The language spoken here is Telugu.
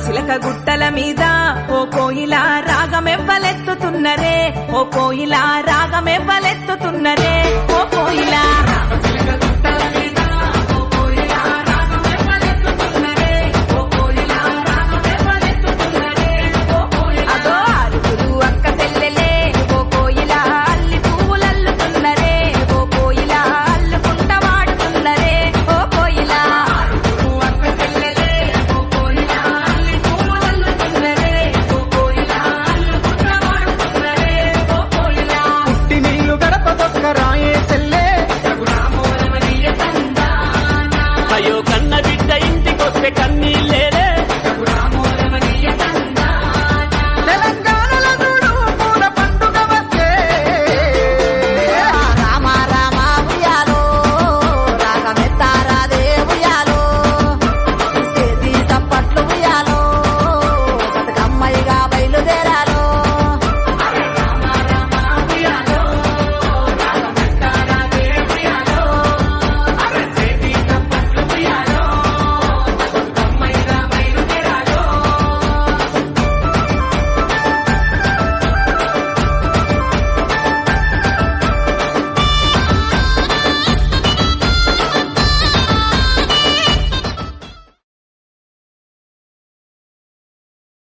రామశిలక గుట్టల మీద ఓ కోయిలా రాగమెవ్వలెత్తుతున్నరే, ఓ కోయిలా రాగమెవ్వలెత్తుతున్నరే, ఓ కోయిలా అదో అరుగులు అక్క చెల్లెలే ఓ కోయిలా అల్లి పువ్వులల్లుతున్నరే, ఓ కోయిలా అల్లుకుంట వాడుతున్నరే, ఓ కోయిలా పుట్టి నీళ్లు గడప దొక్క రాయే చెల్లే, అయ్యో కన్న బిడ్డ ఇంటికొస్తే కన్నీళ్ళే